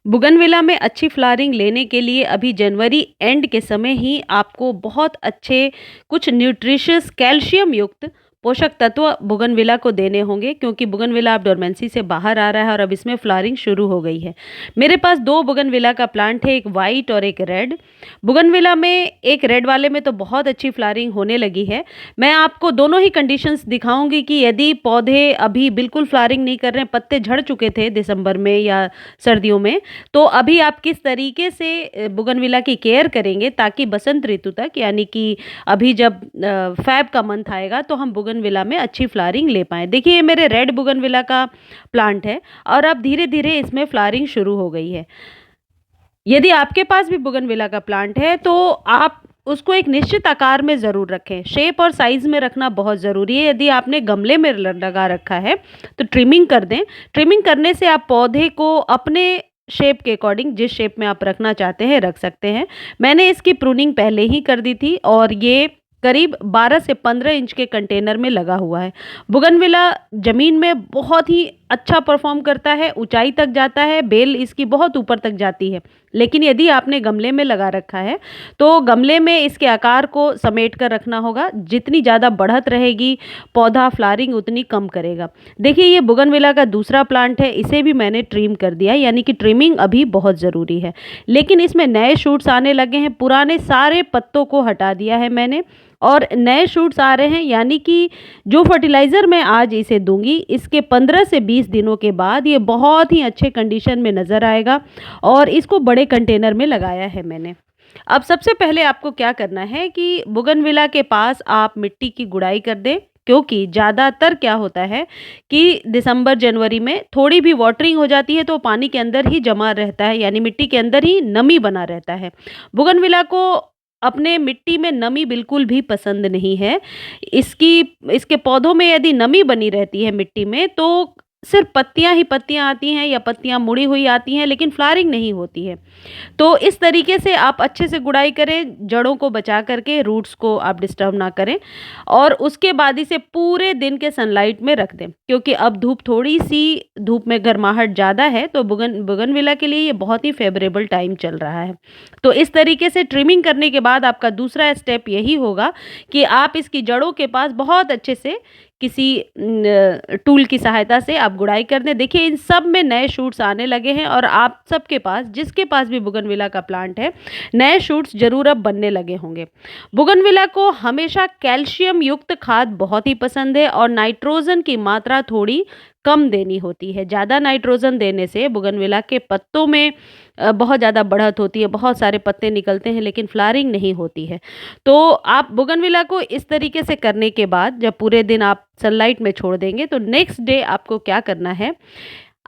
बुगनविला में अच्छी फ्लावरिंग लेने के लिए अभी जनवरी एंड के समय ही आपको बहुत अच्छे कुछ न्यूट्रिशियस कैल्शियम युक्त पोषक तत्व बुगनविला को देने होंगे, क्योंकि बुगनविला अब डोरमेंसी से बाहर आ रहा है और अब इसमें फ्लावरिंग शुरू हो गई है। मेरे पास दो बुगनविला का प्लांट है, एक वाइट और एक रेड। बुगनविला में एक रेड वाले में तो बहुत अच्छी फ्लावरिंग होने लगी है। मैं आपको दोनों ही कंडीशंस दिखाऊंगी कि यदि पौधे अभी बिल्कुल फ्लावरिंग नहीं कर रहे हैं, पत्ते झड़ चुके थे दिसंबर में या सर्दियों में, तो अभी आप किस तरीके से बुगनविला की केयर करेंगे ताकि बसंत ऋतु तक, यानी कि अभी जब फ़ैब का मंथ आएगा तो हम बुगनविला में अच्छी फ्लावरिंग ले पाएँ। देखिए, ये मेरे रेड बुगनविला का प्लांट है और अब धीरे-धीरे इसमें फ्लावरिंग शुरू हो गई है। यदि आपके पास भी बुगनविला का प्लांट है तो आप उसको एक निश्चित आकार में ज़रूर रखें। शेप और साइज़ में रखना बहुत ज़रूरी है। यदि आपने गमले में लगा रखा है तो ट्रिमिंग कर दें। ट्रिमिंग करने से आप पौधे को अपने शेप के अकॉर्डिंग, जिस शेप में आप रखना चाहते हैं, रख सकते हैं। मैंने इसकी प्रूनिंग पहले ही कर दी थी और ये करीब 12 से 15 इंच के कंटेनर में लगा हुआ है। बुगनविला ज़मीन में बहुत ही अच्छा परफॉर्म करता है, ऊंचाई तक जाता है, बेल इसकी बहुत ऊपर तक जाती है। लेकिन यदि आपने गमले में लगा रखा है तो गमले में इसके आकार को समेट कर रखना होगा। जितनी ज़्यादा बढ़त रहेगी पौधा फ्लावरिंग उतनी कम करेगा। देखिए, ये बुगनविला का दूसरा प्लांट है, इसे भी मैंने ट्रिम कर दिया, यानी कि ट्रिमिंग अभी बहुत ज़रूरी है। लेकिन इसमें नए शूट्स आने लगे हैं, पुराने सारे पत्तों को हटा दिया है मैंने और नए शूट्स आ रहे हैं, यानी कि जो फर्टिलाइज़र मैं आज इसे दूंगी, इसके 15 से 20 दिनों के बाद ये बहुत ही अच्छे कंडीशन में नज़र आएगा और इसको बड़े कंटेनर में लगाया है मैंने। अब सबसे पहले आपको क्या करना है कि बुगनविला के पास आप मिट्टी की गुड़ाई कर दें, क्योंकि ज़्यादातर क्या होता है कि दिसंबर जनवरी में थोड़ी भी वाटरिंग हो जाती है तो पानी के अंदर ही जमा रहता है, यानी मिट्टी के अंदर ही नमी बना रहता है। बुगनविला को अपने मिट्टी में नमी बिल्कुल भी पसंद नहीं है। इसकी इसके पौधों में यदि नमी बनी रहती है मिट्टी में तो सिर्फ पत्तियां ही पत्तियां आती हैं या पत्तियां मुड़ी हुई आती हैं, लेकिन फ्लावरिंग नहीं होती है। तो इस तरीके से आप अच्छे से गुड़ाई करें, जड़ों को बचा करके, रूट्स को आप डिस्टर्ब ना करें और उसके बाद इसे पूरे दिन के सनलाइट में रख दें, क्योंकि अब थोड़ी सी धूप में गर्माहट ज़्यादा है तो बुगनविला के लिए ये बहुत ही फेवरेबल टाइम चल रहा है। तो इस तरीके से ट्रिमिंग करने के बाद आपका दूसरा स्टेप यही होगा कि आप इसकी जड़ों के पास बहुत अच्छे से किसी टूल की सहायता से आप गुड़ाई कर दें। देखिए, इन सब में नए शूट्स आने लगे हैं और आप सबके पास, जिसके पास भी बुगनविला का प्लांट है, नए शूट्स जरूर अब बनने लगे होंगे। बुगनविला को हमेशा कैल्शियम युक्त खाद बहुत ही पसंद है और नाइट्रोजन की मात्रा थोड़ी कम देनी होती है। ज़्यादा नाइट्रोजन देने से बुगनविला के पत्तों में बहुत ज़्यादा बढ़त होती है, बहुत सारे पत्ते निकलते हैं लेकिन फ्लावरिंग नहीं होती है। तो आप बुगनविला को इस तरीके से करने के बाद जब पूरे दिन आप सनलाइट में छोड़ देंगे तो नेक्स्ट डे आपको क्या करना है,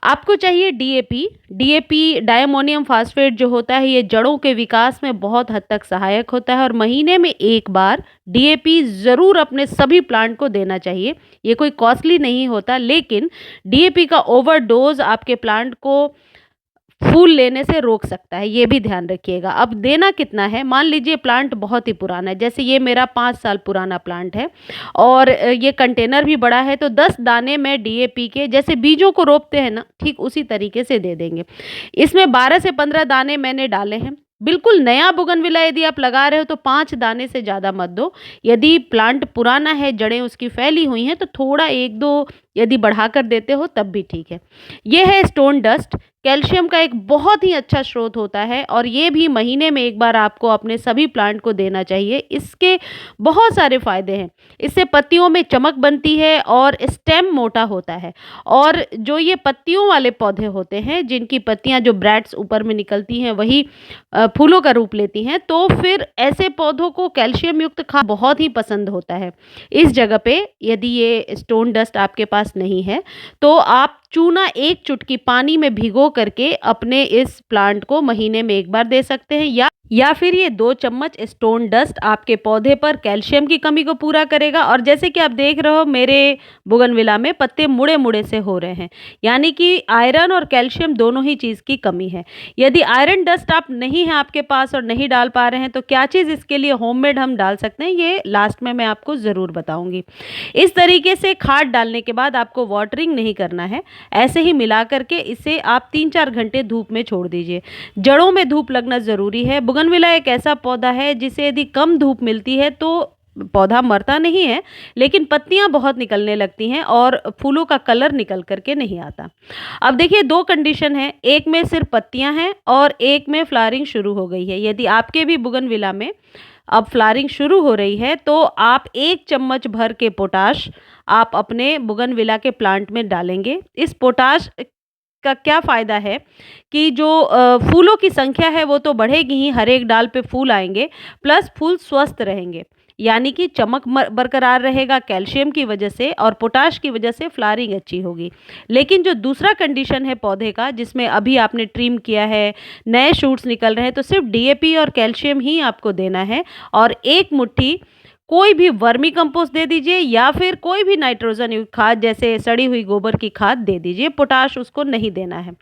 आपको चाहिए डीएपी। डीएपी डायमोनियम फास्फेट जो होता है, ये जड़ों के विकास में बहुत हद तक सहायक होता है और महीने में एक बार डीएपी ज़रूर अपने सभी प्लांट को देना चाहिए। ये कोई कॉस्टली नहीं होता, लेकिन डीएपी का ओवरडोज आपके प्लांट को फूल लेने से रोक सकता है, ये भी ध्यान रखिएगा। अब देना कितना है, मान लीजिए प्लांट बहुत ही पुराना है, जैसे ये मेरा 5 साल पुराना प्लांट है और ये कंटेनर भी बड़ा है, तो 10 दाने मैं डीएपी के, जैसे बीजों को रोपते हैं ना, ठीक उसी तरीके से दे देंगे। इसमें 12 से 15 दाने मैंने डाले हैं। बिल्कुल नया बुगनविला यदि आप लगा रहे हो तो 5 दाने से ज़्यादा मत दो। यदि प्लांट पुराना है, जड़ें उसकी फैली हुई हैं, तो थोड़ा 1-2 यदि बढ़ाकर देते हो तब भी ठीक है। ये है स्टोन डस्ट, कैल्शियम का एक बहुत ही अच्छा स्रोत होता है और ये भी महीने में एक बार आपको अपने सभी प्लांट को देना चाहिए। इसके बहुत सारे फायदे हैं। इससे पत्तियों में चमक बनती है और स्टेम मोटा होता है। और जो ये पत्तियों वाले पौधे होते हैं, जिनकी पत्तियां जो ब्रैड्स ऊपर में निकलती हैं वही फूलों का रूप लेती हैं, तो फिर ऐसे पौधों को कैल्शियम युक्त खाद बहुत ही पसंद होता है। इस जगह पे यदि ये स्टोन डस्ट आपके पास नहीं है तो आप चूना 1 चुटकी पानी में भिगो करके अपने इस प्लांट को महीने में एक बार दे सकते हैं, या फिर ये 2 चम्मच स्टोन डस्ट आपके पौधे पर कैल्शियम की कमी को पूरा करेगा। और जैसे कि आप देख रहे हो मेरे बुगनविला में पत्ते मुड़े मुड़े से हो रहे हैं, यानी कि आयरन और कैल्शियम दोनों ही चीज़ की कमी है। यदि आयरन डस्ट आप नहीं है आपके पास और नहीं डाल पा रहे हैं तो क्या चीज़ इसके लिए होममेड हम डाल सकते हैं, ये लास्ट में मैं आपको ज़रूर बताऊँगी। इस तरीके से खाद डालने के बाद आपको वाटरिंग नहीं करना है। ऐसे ही मिला करके इसे आप 3-4 घंटे धूप में छोड़ दीजिए। जड़ों में धूप लगना ज़रूरी है। बोगनविला एक ऐसा पौधा है जिसे यदि कम धूप मिलती है तो पौधा मरता नहीं है, लेकिन पत्तियां बहुत निकलने लगती हैं और फूलों का कलर निकल करके नहीं आता। अब देखिए 2 कंडीशन है, एक में सिर्फ पत्तियां हैं और एक में फ्लावरिंग शुरू हो गई है। यदि आपके भी बोगनविला में अब फ्लावरिंग शुरू हो रही है तो आप 1 चम्मच भर के पोटाश आप अपने बोगनविला के प्लांट में डालेंगे। इस पोटाश का क्या फ़ायदा है कि जो फूलों की संख्या है वो तो बढ़ेगी ही, हर एक डाल पे फूल आएँगे, प्लस फूल स्वस्थ रहेंगे। यानी कि चमक बरकरार रहेगा कैल्शियम की वजह से और पोटाश की वजह से फ्लावरिंग अच्छी होगी। लेकिन जो दूसरा कंडीशन है पौधे का, जिसमें अभी आपने ट्रिम किया है, नए शूट्स निकल रहे हैं, तो सिर्फ डीएपी और कैल्शियम ही आपको देना है और 1 मुट्ठी कोई भी वर्मी कंपोस्ट दे दीजिए या फिर कोई भी नाइट्रोजन युक्त खाद जैसे सड़ी हुई गोबर की खाद दे दीजिए, पोटाश उसको नहीं देना है।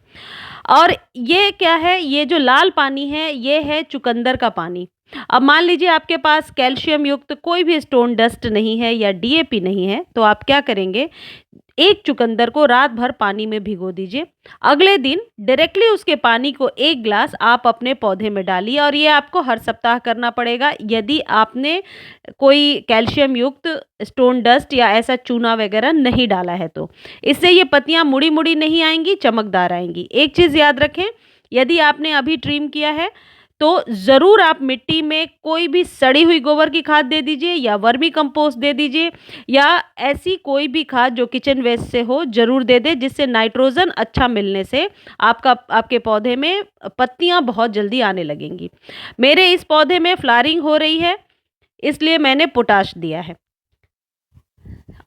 और ये क्या है, ये जो लाल पानी है ये है चुकंदर का पानी। अब मान लीजिए आपके पास कैल्शियम युक्त कोई भी स्टोन डस्ट नहीं है या डीएपी नहीं है, तो आप क्या करेंगे, एक चुकंदर को रात भर पानी में भिगो दीजिए। अगले दिन डायरेक्टली उसके पानी को 1 ग्लास आप अपने पौधे में डालिए और ये आपको हर सप्ताह करना पड़ेगा यदि आपने कोई कैल्शियम युक्त स्टोन डस्ट या ऐसा चूना वगैरह नहीं डाला है तो। इससे ये पत्तियाँ मुड़ी-मुड़ी नहीं आएँगी, चमकदार आएँगी। एक चीज़ याद रखें, यदि आपने अभी ट्रिम किया है तो ज़रूर आप मिट्टी में कोई भी सड़ी हुई गोबर की खाद दे दीजिए या वर्मी कंपोस्ट दे दीजिए या ऐसी कोई भी खाद जो किचन वेस्ट से हो ज़रूर दे दें, जिससे नाइट्रोजन अच्छा मिलने से आपके पौधे में पत्तियां बहुत जल्दी आने लगेंगी। मेरे इस पौधे में फ्लावरिंग हो रही है, इसलिए मैंने पोटाश दिया है।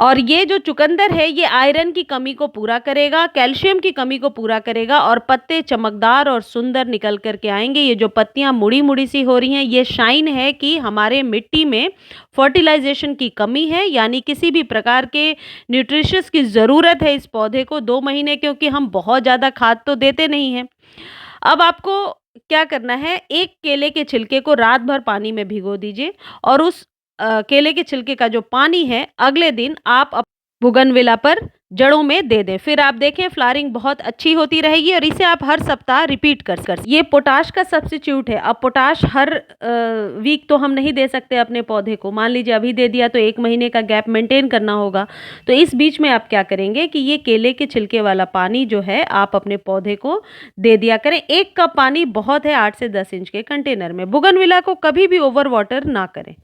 और ये जो चुकंदर है ये आयरन की कमी को पूरा करेगा, कैल्शियम की कमी को पूरा करेगा और पत्ते चमकदार और सुंदर निकल कर के आएंगे। ये जो पत्तियां मुड़ी मुड़ी सी हो रही हैं ये शाइन है कि हमारे मिट्टी में फर्टिलाइजेशन की कमी है, यानी किसी भी प्रकार के न्यूट्रिशंस की ज़रूरत है इस पौधे को 2 महीने, क्योंकि हम बहुत ज़्यादा खाद तो देते नहीं हैं। अब आपको क्या करना है, एक केले के छिलके को रात भर पानी में भिगो दीजिए और उस केले के छिलके का जो पानी है अगले दिन आप बोगनविला पर जड़ों में दे दें। फिर आप देखें फ्लावरिंग बहुत अच्छी होती रहेगी और इसे आप हर सप्ताह रिपीट कर ये पोटाश का सब्स्टिट्यूट है। अब पोटाश हर वीक तो हम नहीं दे सकते अपने पौधे को, मान लीजिए अभी दे दिया तो 1 महीने का गैप मेंटेन करना होगा। तो इस बीच में आप क्या करेंगे कि ये केले के छिलके वाला पानी जो है आप अपने पौधे को दे दिया करें। 1 कप पानी बहुत है 8 से 10 इंच के कंटेनर में। बोगनविला को कभी भी ओवर वाटर ना करें।